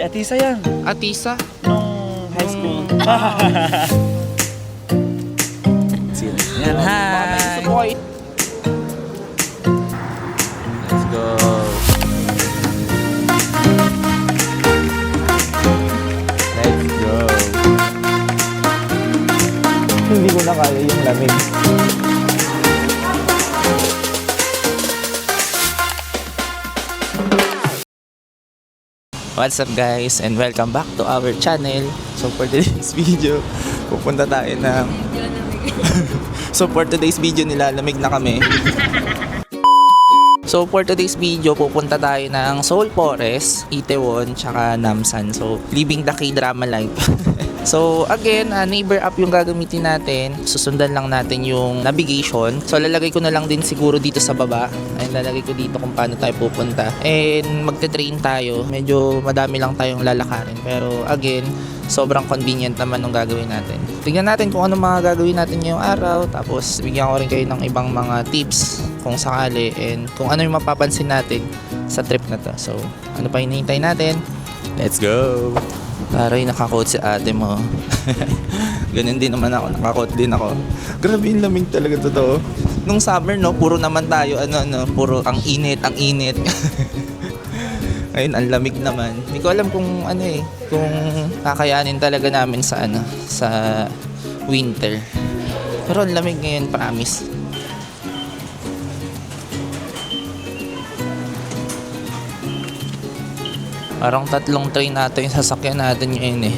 Atisa yan. Atisa? Nung high school. Sino? Yan, hi! Let's go. Let's go. Hindi ko na kaya yung lamig. What's up guys and welcome back to our channel. So for today's video, pupunta tayo ng So for today's video nilalamig na kami. So for today's video, pupunta tayo ng Seoul Forest, Itaewon, tsaka Namsan. So living the K-drama life. So again, neighbor app yung gagamitin natin. Susundan lang natin yung navigation. So lalagay ko na lang din siguro dito sa baba. Ay lalagay ko dito kung paano tayo pupunta. And magte-train tayo. Medyo madami lang tayong lalakarin. Pero again, sobrang convenient naman nung gagawin natin. Tignan natin kung ano mga gagawin natin ngayong araw. Tapos bigyan ko rin kayo ng ibang mga tips kung sakali. And kung ano yung mapapansin natin sa trip na to. So ano pa hinihintay natin? Let's go! Taray, nakakot si ate mo. Ganun din naman ako, nakakot din ako. Grabe yung lamig talaga totoo. Nung summer no, puro naman tayo, puro ang init. Ngayon, ang lamig naman. Hindi ko alam kung kung kakayanin talaga namin sa sa winter. Pero ang lamig ngayon, promise. Parang 3 train natin yung sasakyan natin ngayon eh.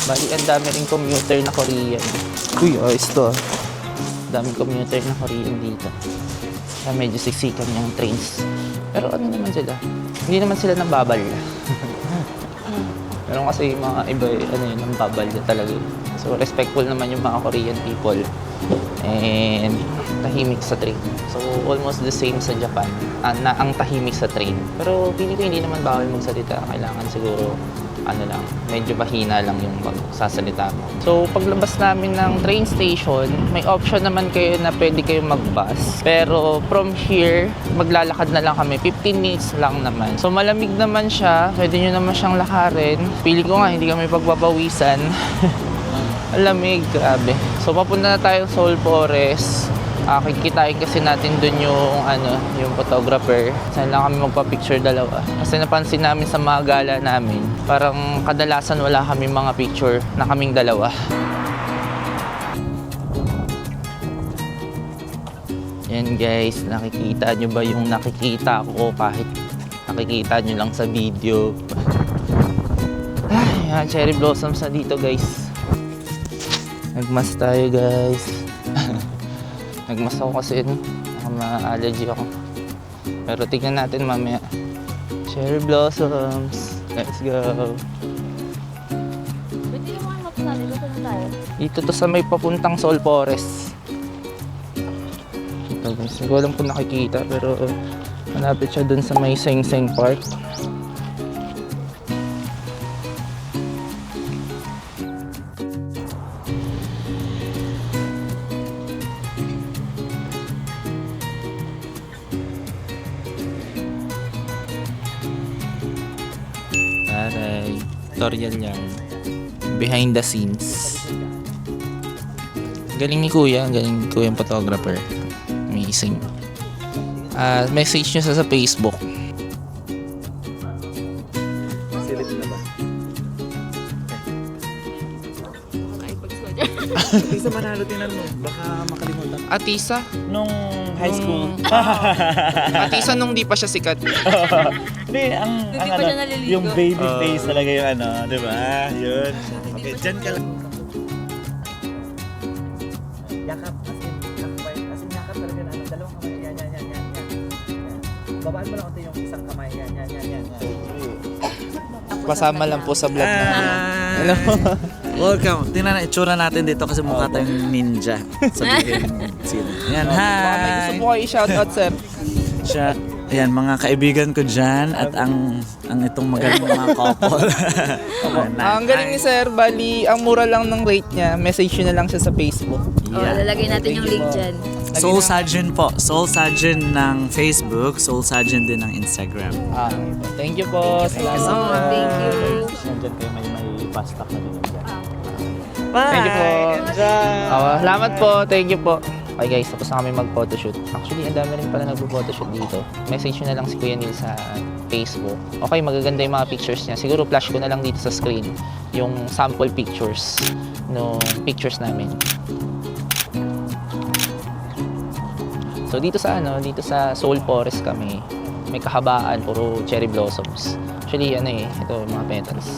Bali, ang dami rin commuter na Korean. Uy, ayos to. Daming commuter na Korean dito. Kaya medyo siksikan yung trains. Pero ano naman sila? Hindi naman sila nambabal. Pero kasi yung mga iba, nambabal talaga. So, respectful naman yung mga Korean people. And tahimik sa train. So, almost the same sa Japan. Na ang tahimik sa train. Pero pili ko hindi naman bawal magsalita. Kailangan siguro, medyo mahina lang yung magsasalita mo. So, paglabas namin ng train station, may option naman kayo na pwede kayong mag-bus. Pero from here, maglalakad na lang kami. 15 minutes lang naman. So, malamig naman siya. Pwede nyo naman siyang lakarin. Pili ko nga, hindi kami pagpapawisan. Alamig, grabe. So papunta na tayo sa Seoul Forest. Kikitain kasi natin dun yung photographer. Saan lang kami magpa-picture dalawa. Kasi napansin namin sa mga gala namin, parang kadalasan wala kami mga picture na kaming dalawa. Yan guys, nakikita nyo ba yung nakikita ko kahit nakikita nyo lang sa video. Ay, yan, cherry blossoms na dito guys. Nagmas tayo guys. Nagmas ako kasi ma-allergy ako. Pero tignan natin mamaya. Cherry blossoms. Let's go. Pwede yung mga maps natin. Saan tayo? Dito to sa may papuntang Seoul Forest. Ito guys. Hindi ko alam kung nakikita pero malapit siya dun sa may Seng Seng Park. Aray, tutorial yan. Behind the scenes. Galing ni Kuya yung photographer. Amazing. Message nyo sa Facebook. Silip na ba? Atisa manalo, tinan mo. Baka makalimutan. Atisa? Nung high school. Atisa nung di pa siya sikat. Hindi, Hindi pa siya naliligo. yung baby face talaga yung di ba? Yun. Okay, dyan ka lang. Yakap, as in yakap talaga na dalawang kamay, yan. Babaan mo lang yung isang kamay, yan. Kasama lang po sa vlog namin. Hello. Welcome. Tingnan na itsura natin dito kasi mukha tayong ninja. Sabihin sino. Yan, Baka may gusto hi. po kayo i-shoutout, sir. Ayan, mga kaibigan ko dyan at ang itong magandang mga couple. Ang galing ni Sir, bali, ang mura lang ng rate niya. Message nyo na lang siya sa Facebook. Lalagay natin yung link dyan. Soul Surgeon po. Soul Surgeon ng Facebook, Soul Surgeon din ng Instagram. Thank you po. Salamat po. Thank you. Nandiyan kayo may fast talk na din dyan. Thank you po. Salamat po. Thank you po. Okay guys, tapos na kami mag-photoshoot. Actually, ang dami rin pala nag-photoshoot dito. Message nyo na lang si Kuya Neil sa Facebook. Okay, magaganda yung mga pictures niya. Siguro flash ko na lang dito sa screen yung sample pictures no pictures namin. So dito sa Soul Forest kami, may kahabaan, puro cherry blossoms. Actually, ito mga petals.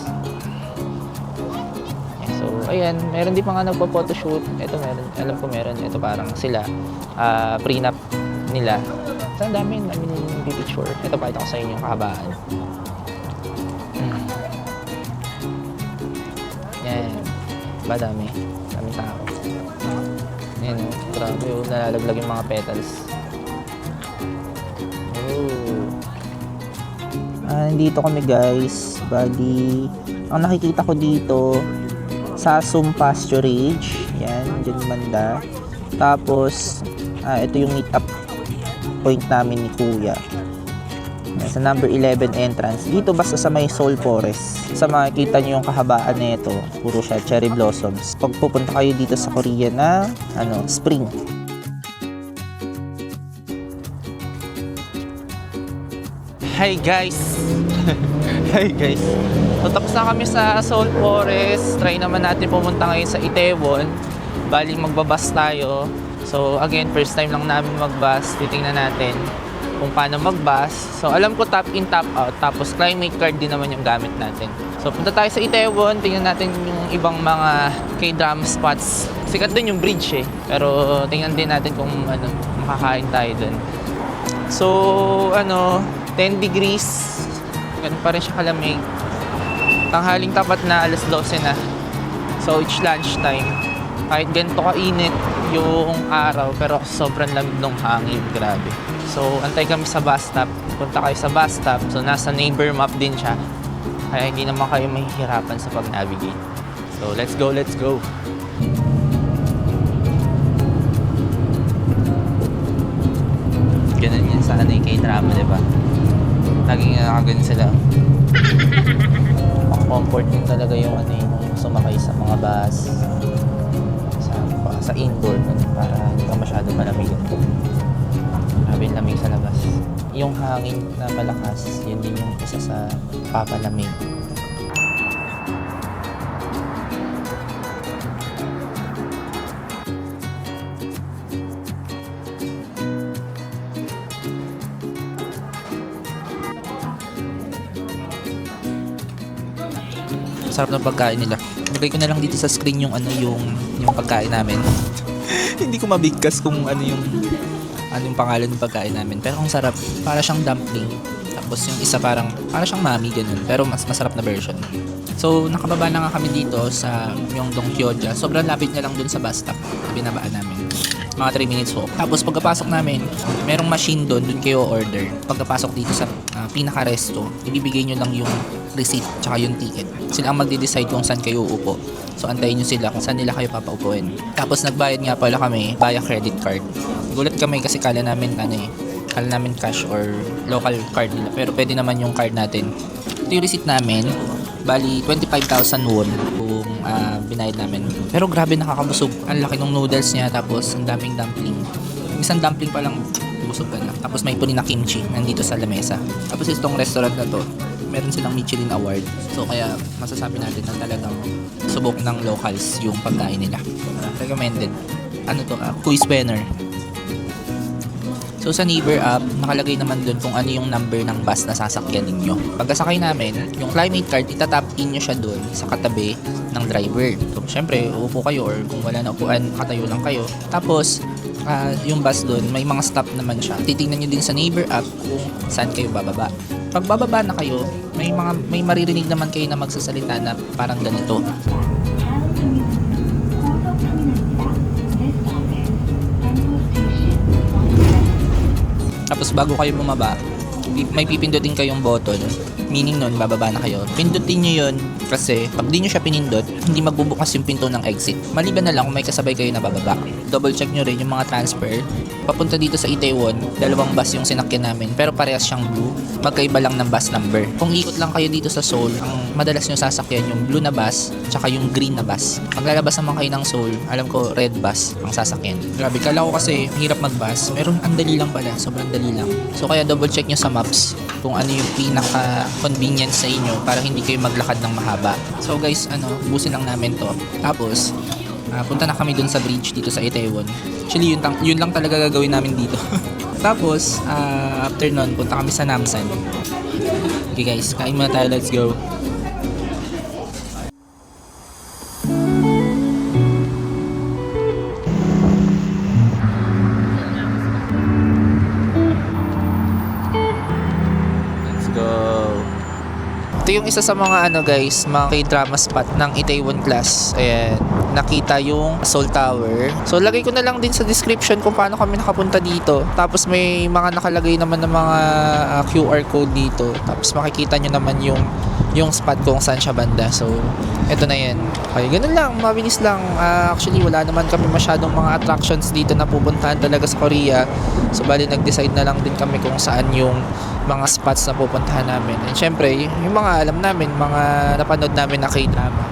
So, ayan, meron din mga nagpo-photoshoot. Ito meron, alam ko meron. Ito parang sila, prenup nila. So, ang dami yung picture. Ito, pakita ko sa inyo yung kahabaan. Yan. Ba, dami. Daming tao. Ayan, grabe, nalalaglag yung mga petals. Nandito kami guys. Bali, ang nakikita ko dito, Sasum Pasturage. Yan, dyan banda. Tapos, ito yung meet-up point namin ni Kuya. Sa number 11 entrance. Dito basta sa may Soul Forest. Sa makikita nyo yung kahabaan na ito, puro siya cherry blossoms. Pag pupunta kayo dito sa Korea na, spring. Hi guys! Hi guys! So, tapos na kami sa Soul Forest. Try naman natin pumunta ngayon sa Itaewon. Bali magbabas tayo. So again, first time lang namin magbus. Titingnan natin kung paano magbus. So alam ko top in, top out. Tapos climate card din naman yung gamit natin. So punta tayo sa Itaewon. Tingnan natin yung ibang mga K-drama spots. Sikat dun yung bridge eh. Pero tingnan din natin kung makakain tayo dun. So 10 degrees. Ganun pa rin siya kalamig. Tanghaling tapat na, alas 12 na. So it's lunch time. Kahit ganito kainit yung araw, pero sobrang lamig ng hangin. Grabe. So antay kami sa bus stop. Punta kayo sa bus stop. So nasa neighbor map din siya. Kaya hindi naman kayo mahihirapan sa pag-navigate. So let's go, let's go. Ganun yan sa K-drama, diba? Laging nakaganon sila. Comfort din talaga yung yung sumakay sa mga bus sa indoor para hindi ka masyado malamigan. Grabe yung lamig sa labas. Yung hangin na malakas, yun din yung isa sa papalamig. Sarap ng pagkain nila. Lagay ko na lang dito sa screen yung yung pagkain namin. Hindi ko mabigkas kung yung pangalan ng pagkain namin. Pero kung sarap, para siyang dumpling. Tapos yung isa para siyang mami ganun. Pero mas masarap na version. So nakababa na nga kami dito sa Myeongdong Gyoja. Sobrang lapit niya lang dun sa bus stop. Binabaan namin. Mga 3 minutes walk. Tapos pagkapasok namin, merong machine dun kayo order. Pagkapasok dito sa pinaka-resto, ibibigay nyo lang yung receipt tsaka yung ticket. Sila ang magde-decide kung saan kayo uupo. So antayin nyo sila kung saan nila kayo papaupuin. Tapos nagbayad nga pala kami via credit card. Gulat kami kasi kala namin cash or local card nila. Pero pwede naman yung card natin. Ito yung receipt namin. Bali 25,000 won kung binayad namin. Pero grabe nakakabusog. Ang laki ng noodles niya tapos ang daming dumpling. Isang dumpling pa lang busog ka na. Tapos may punin na kimchi nandito sa lamesa. Tapos itong restaurant na to, meron silang Michelin Award. So kaya masasabi natin na talagang subok ng locals yung pagkain nila. Recommended. Quiz winner. So sa neighbor app, nakalagay naman dun kung ano yung number ng bus na sasakyan ninyo. Pagkasakay namin, yung climate card, itatap in nyo siya dun sa katabi ng driver. So syempre, uupo kayo or kung wala na upuan, katayo lang kayo. Tapos, yung bus dun, may mga stop naman siya. Titingnan nyo din sa neighbor app kung saan kayo bababa. Pag bababa na kayo, may maririnig naman kayo na magsasalita na parang ganito. Tapos bago kayo bumaba, may pipindutin kayong button. Meaning nun, bababa na kayo. Pindutin nyo yun kasi pag di nyo siya pinindot, hindi magbubukas yung pinto ng exit. Maliban na lang kung may kasabay kayo na bababa. Double check nyo rin yung mga transfer. Papunta dito sa Itaewon, 2 bus yung sinakyan namin pero parehas siyang blue. Magkaiba lang ng bus number. Kung ikot lang kayo dito sa Seoul, ang madalas nyo sasakyan yung blue na bus tsaka yung green na bus. Pag lalabas naman kayo ng Seoul, alam ko red bus ang sasakyan. Grabe, kala ko kasi hirap mag-bus. Meron ang dali lang pala, sobrang dali lang. So kaya double check nyo sa maps kung ano yung pinaka convenience sa inyo para hindi kayo maglakad ng mahaba. So guys, busin lang namin to. Tapos, punta na kami dun sa bridge dito sa Itaewon. Actually, yun lang talaga gagawin namin dito. Tapos, after nun, punta kami sa Namsan. Okay guys, kain muna tayo. Let's go. Ito yung isa sa mga guys, mga K-drama spot ng Itaewon Class. Ayan, nakita yung Seoul Tower. So lagay ko na lang din sa description kung paano kami nakapunta dito. Tapos may mga nakalagay naman ng mga QR code dito. Tapos makikita nyo naman yung spot kung saan siya banda. So eto na yan. Okay, ganun lang, mabilis lang. Actually wala naman kami masyadong mga attractions dito na pupuntahan talaga sa Korea. So bali nag-decide na lang din kami kung saan yung mga spots na pupuntahan namin. And syempre, yung mga alam namin, mga napanood namin na K-drama.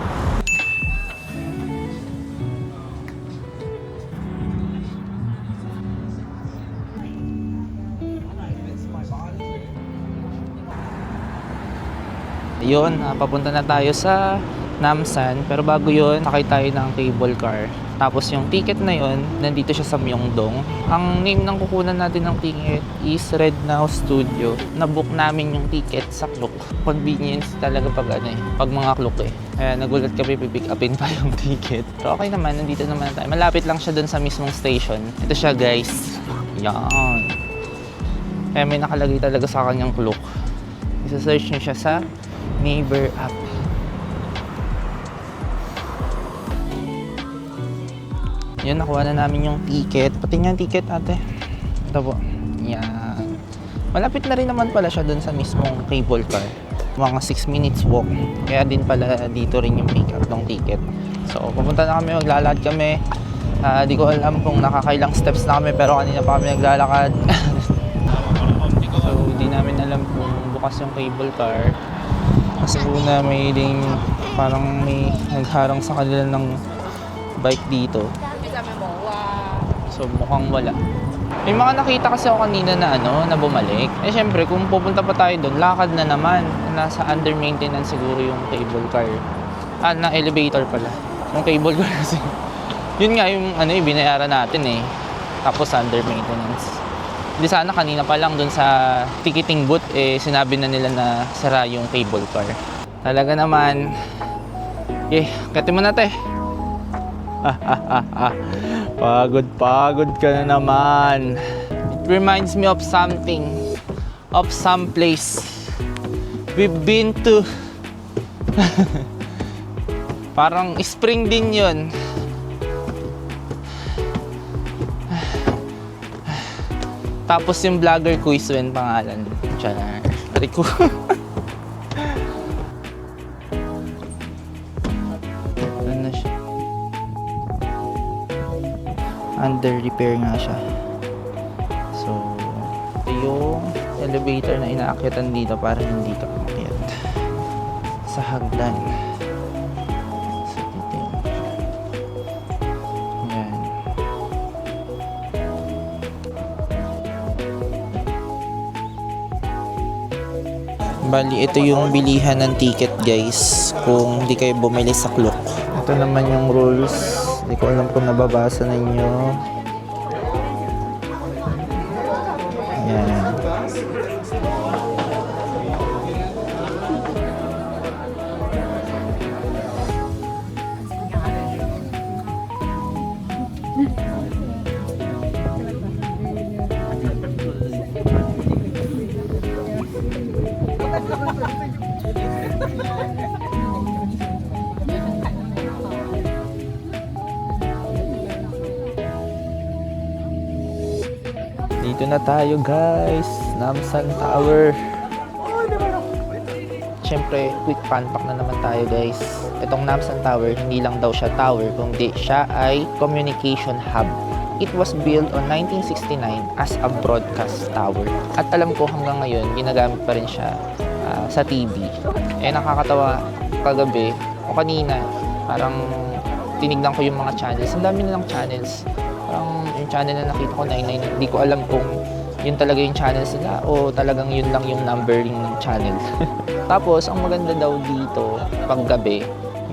Yun, papunta na tayo sa Namsan. Pero bago yun, sakay tayo ng cable car. Tapos yung ticket na yun, nandito siya sa Myeongdong. Ang name ng kukunan natin ng ticket is Red Now Studio. Nabook namin yung ticket sa Klook. Convenience talaga pag pag mga Klook Kaya nagulat kami, pipick upin pa yung ticket. Pero okay naman, nandito naman tayo. Malapit lang siya dun sa mismong station. Ito siya guys. Yan. Kaya may nakalagay talaga sa kanyang Klook. Isa-search nyo siya sa Naver app. Yun, nakuha na namin yung ticket. Pati yung ticket, ate. Ito po. Yan. Malapit na rin naman pala siya dun sa mismong cable car. Mga 6 minutes walk. Kaya din pala dito rin yung pick up ng ticket. So, pupunta na kami, maglalakad kami. Di ko alam kung nakakailang steps na kami, pero kanina pa kami naglalakad. So, di namin alam kung bukas yung cable car. Kasi una may ding parang may nagharang sa kanila ng bike dito. So mukhang wala. May mga nakita kasi ako kanina na na bumalik. Syempre kung pupunta pa tayo doon, lakad na naman. Nasa under maintenance siguro yung cable car. Na elevator pala. Yung cable car kasi. Yun nga yung binayaran natin Tapos under maintenance. Di sana kanina pa lang doon sa ticketing booth sinabi na nila na sira yung cable car. Talaga naman. Kati mo na Pagod ka na naman. It reminds me of something. Of some place we've been to. Parang spring din yun. Tapos yung vlogger quiz when pangalan. Char. Rico. Under repair nga siya. So, ito yung elevator na inaakyatan dito para hindi ka umakyat sa hagdan. So, dito yun. Yan. Bali, ito yung bilihan ng ticket guys kung hindi kayo bumili sa Klook. Ito naman yung rules. Hindi ko alam kung nababasa ninyo. Yan. Dito na tayo guys. Namsan Tower. Siyempre, quick fun fact na naman tayo guys. Itong Namsan Tower, hindi lang daw siya tower, kundi siya ay communication hub. It was built on 1969 as a broadcast tower. At alam ko hanggang ngayon, ginagamit pa rin siya sa TV. Nakakatawa kagabi o kanina, parang tinignan ko yung mga channels. Ang dami nilang channels. Parang yung channel na nakita ko, 99. Hindi ko alam kung yun talaga yung channels nila o talagang yun lang yung numbering ng channel. Tapos, ang maganda daw dito, pag gabi,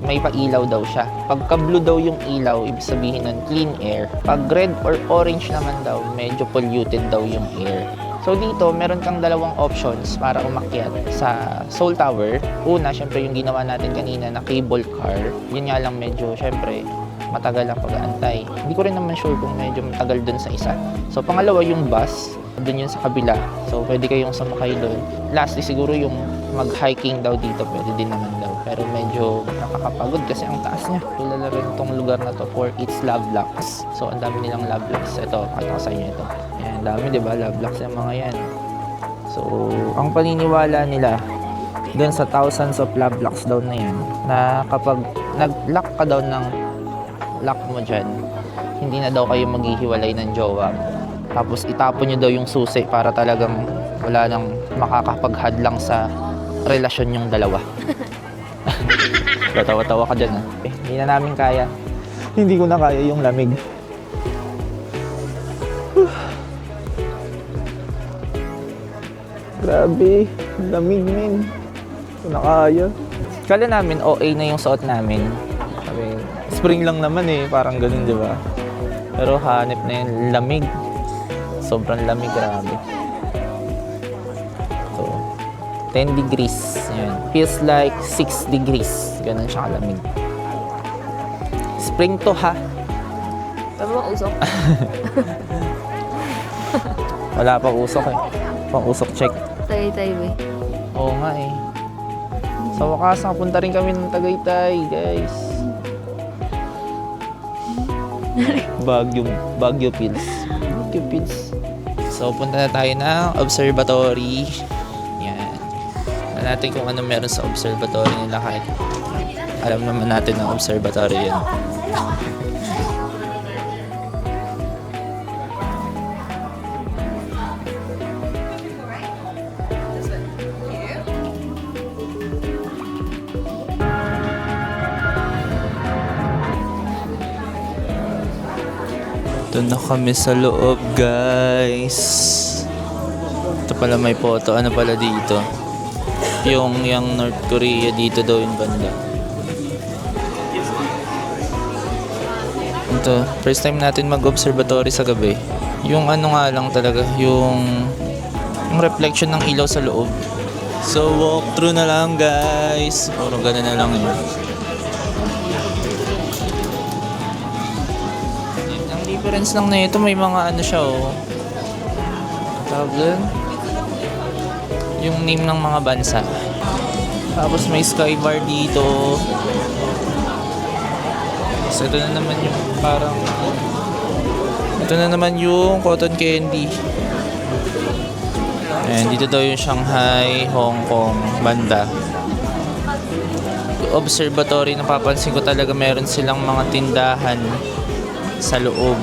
may pailaw daw siya. Pagka blue daw yung ilaw, ibig sabihin nun clean air. Pag red or orange naman daw, medyo polluted daw yung air. So dito, meron kang dalawang options para umakyat sa Seoul Tower. Una, syempre yung ginawa natin kanina na cable car. Yun nga lang medyo, syempre, matagal ang pag-aantay. Hindi ko rin naman sure kung medyo matagal dun sa isa. So pangalawa yung bus, dun yun sa kabila. So pwede kayong sumakay dun. Lastly, siguro yung mag-hiking daw dito, pwede din naman daw. Pero medyo nakakapagod kasi ang taas niya. Kilala rin itong lugar na to for its love locks. So ang dami nilang love locks. Ito, pakita ko sa inyo ito. Ayan, dami diba? Love locks yung mga yan. So, ang paniniwala nila dun sa thousands of love locks daw na yan, na kapag nag-lock ka daw ng lock mo dyan, hindi na daw kayo maghihiwalay ng jowa. Tapos itapon nyo daw yung susi para talagang wala nang makakapaghadlang sa relasyon yung dalawa. Tawa-tawa ka dyan, hindi na namin kaya. Hindi ko na kaya yung lamig. Grabe, lamig men. Hindi ko na kaya. Kala namin OA na yung suot namin. Sabi, spring lang naman parang ganun, di ba? Pero hanip na yung lamig. Sobrang lamig, grabe. So, 10 degrees. Yan. Feels like 6 degrees. Ganun siya kalamig. Spring to ha. Pero ba usok? Wala pa usok Pang usok check. Tay-tay ba? Oo nga Sa wakas, nakapunta rin kami ng Tagaytay, guys. Baguio Pills. Baguio Pills. So, punta na tayo ng observatory. Yan. Alam natin kung ano meron sa observatory nila kahit alam naman natin ng observatory yan. Ito na kami sa loob, guys. Ito pala may photo. Ano pala dito? Yung North Korea dito daw yung banda. Ito, first time natin mag-observatory sa gabi. Yung ano nga lang talaga, yung reflection ng ilaw sa loob. So, walk through na lang, guys. Puro ganun na lang yun. Difference lang na ito, may mga ano siya tawag doon, yung name ng mga bansa. Tapos may sky bar dito. So ito na naman yung parang ito na naman yung cotton candy. And dito daw yung Shanghai, Hong Kong banda. Observatory, napapansin ko talaga meron silang mga tindahan sa loob.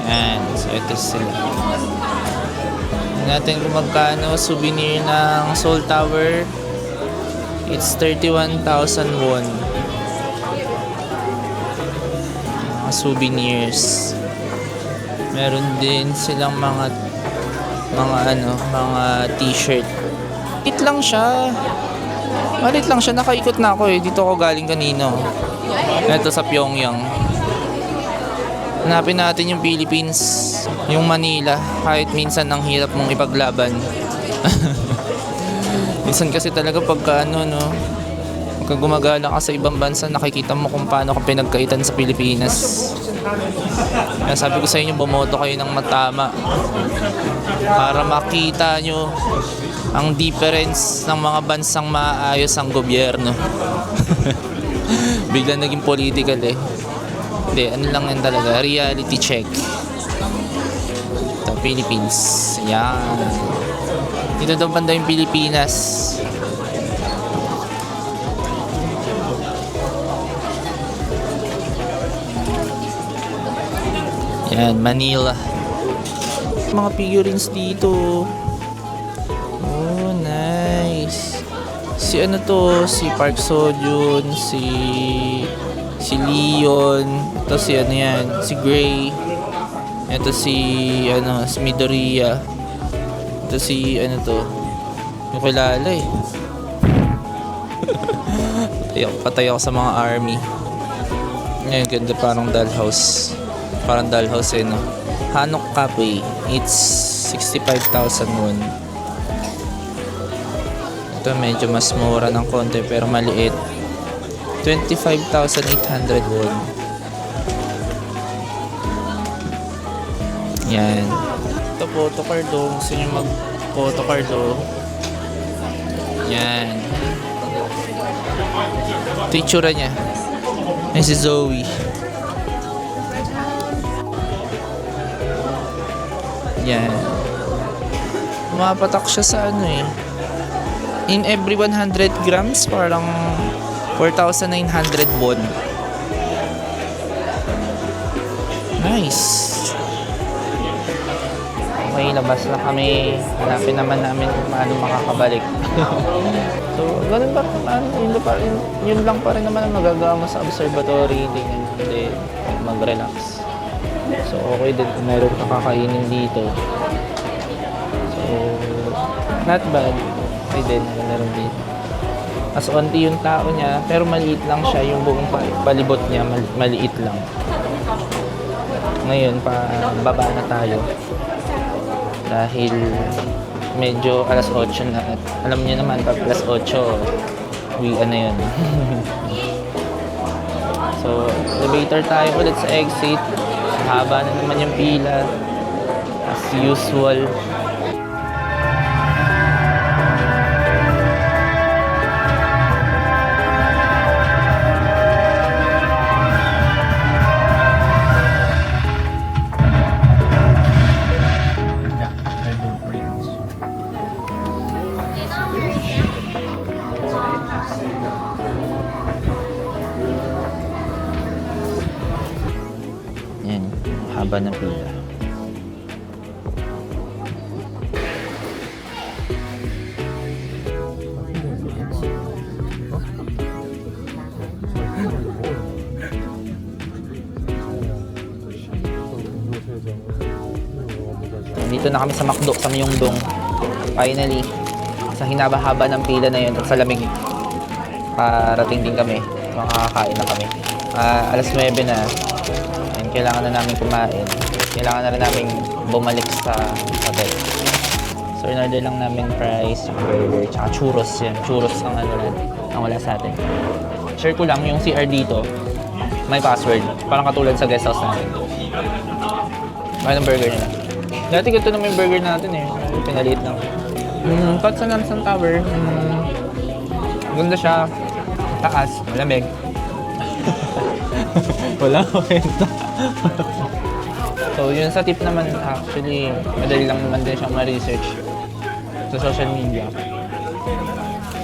Yan. So, ito sila. Tingnan natin kung magkano souvenir ng Seoul Tower. It's 31,000 won. Mga souvenirs. Meron din silang mga t-shirt. Malit lang siya. Malit lang siya. Nakaikot na ako Dito ako galing kanino. Ito sa Pyongyang. Hanapin natin yung Philippines, yung Manila, kahit minsan ang hirap mong ipaglaban. Minsan kasi talaga pagka pagka gumagala ka sa ibang bansa, nakikita mo kung paano ka pinagkaitan sa Pilipinas. Kaya sabi ko sa inyo, bumoto kayo ng matama para makita nyo ang difference ng mga bansang maayos ang gobyerno. Bigla naging political Hindi, ano lang yan talaga, reality check. Ito, Philippines. Yan. Dito daw banda yung Pilipinas. Yan, Manila. Mga figurines dito. Oh, nice. Si ano to, si Park Seo-joon, si Leon, ito si ano yan, si Gray. Ito si si Midoriya. Ito si ano to, yung kilala eh. Patay ako sa mga army. Ngayon, ganda parang dollhouse. Parang dollhouse eh, no? Hanok Cafe. It's 65,000 won. Ito medyo mas mura ng konti pero maliit. 25,800 won. Yan. Ito photocard o. Gusto nyo mag photocard o. Yan. Ito yung tsura niya. Yan si Zoe. Yan. Mapatak siya sa ano eh. In every 100 grams, parang 4,900 won. Nice. Okay, labas na kami. Hanapin naman namin kung paano makakabalik. So, ganun ba? Yun lang pa rin naman ang magagawa mo sa observatory. Hindi mag-relax. So, okay din kung meron ka kakainin dito. So, not bad. Okay din, meron dito. Mas onti yung tao niya, pero maliit lang siya. Yung buong palibot niya, maliit lang. Ngayon, baba na tayo. Dahil medyo alas 8 na. At alam niyo naman, pag alas 8, uwian na yun. So, elevator tayo ulit sa exit. Haba na naman yung pila. As usual. Yan, haba ng pila. Dito na kami sa McDo, sa Myeongdong. Finally, sa hinaba-haba ng pila na yun at sa lamig, parating din kami. Makakakain na kami. Alas 9 na. And kailangan na namin kumain. Kailangan na rin namin bumalik sa hotel. So, in-order lang namin fries, burger, tsaka churros yan. Churros ang ang wala sa atin. Share ko lang yung CR dito. May password. Parang katulad sa guest house natin. Mahal ng burger nila. Dati ganito naman yung burger natin eh. Pinaliit lang. Thoughts on Namsan Tower. Ganda siya. Taas. Malamig. Wala kwenta. So, yun sa tip naman, actually, madali lang naman din siyang ma-research sa social media.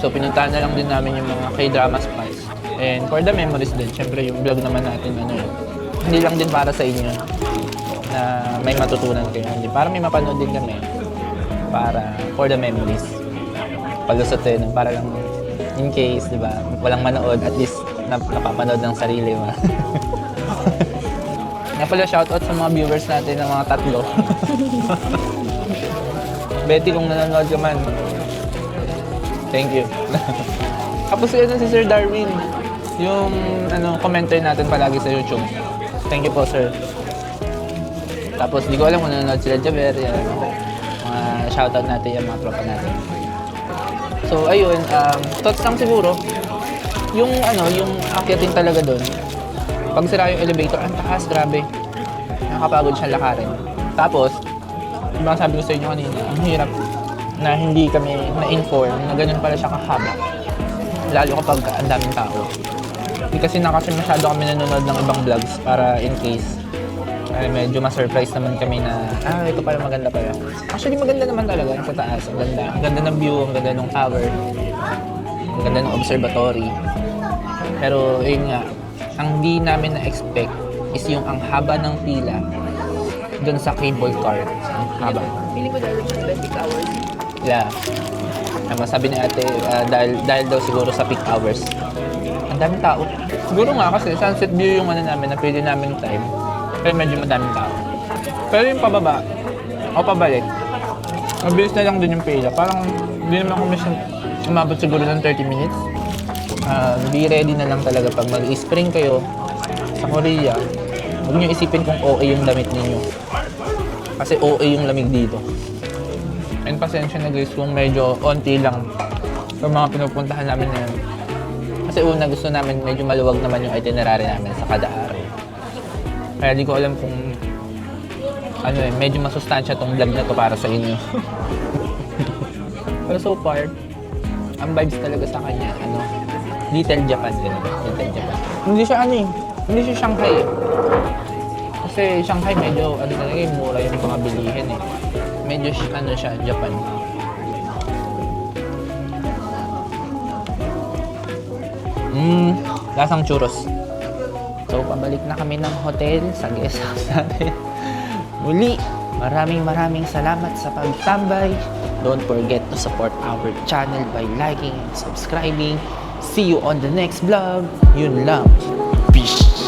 So, pinuntahan na lang din namin yung mga K-drama spots. And for the memories din, syempre yung vlog naman natin, hindi lang din para sa inyo na may matutunan kayo. Hindi, para may mapanood din kami. Para for the memories. Palusot din, para lang in case, di ba, walang manood, at least napapanood ng sarili mo. Nga pala, shoutout sa mga viewers natin ng mga tatlo. Betty, kung nanonood ka man, thank you. Tapos si Sir Darwin, yung commenter natin palagi sa YouTube. Thank you po, sir. Tapos di ko alam kung nanonood sila Javier, yan. Mga shoutout natin yan, mga tropa natin. So ayun, thoughts lang siguro. Yung akyatin talaga doon. Pag sira yung elevator, ang taas, grabe. Nakakapagod siya lakarin. Tapos, diba sabi ko sa inyo kanina, ang hirap na hindi kami na-inform na ganun pala siya kahaba. Lalo kapag ang daming tao. Kasi masyado kami nanonood ng ibang vlogs para in case Medyo ma-surprise naman kami na, ito pala maganda pala. Actually, maganda naman talaga sa taas. Ang ganda. Ang ganda ng view, ang ganda ng tower, ang ganda ng observatory. Pero, yun nga, ang di namin na-expect is yung ang haba ng pila doon sa cable car. Ang haba. Feeling ko dahil sa peak hours. Yeah. Sabi ni ate, dahil daw siguro sa peak hours. Ang daming tao. Siguro nga kasi sunset view yung ano namin, na pwede namin time. Pero medyo madaming tao. Pero yung pababa, o pabalik, mabilis na lang dun yung pila. Parang hindi naman kami umabot siguro ng 30 minutes. Be ready na lang talaga pag mag-spring kayo sa Korea. Huwag nyo isipin kung OA yung damit ninyo. Kasi OA yung lamig dito. And pasensya na guys kung medyo onti lang sa mga pinupuntahan namin na yun. Kasi una gusto namin medyo maluwag naman yung itinerary namin sa kada araw. Kaya di ko alam kung medyo masustansya tong vlog na to para sa inyo. Pero so far, ang vibes talaga sa kanya, Little Japan din. Little Japan. Hindi siya hindi siya Shanghai eh. Kasi Shanghai medyo, talaga mura yung mga bilihin eh. Medyo siya, Japan. Lasang churros. So, pabalik na kami ng hotel sa guest house natin. Muli, maraming salamat sa pagtambay. Don't forget to support our channel by liking and subscribing. See you on the next vlog. Yun lang. Peace!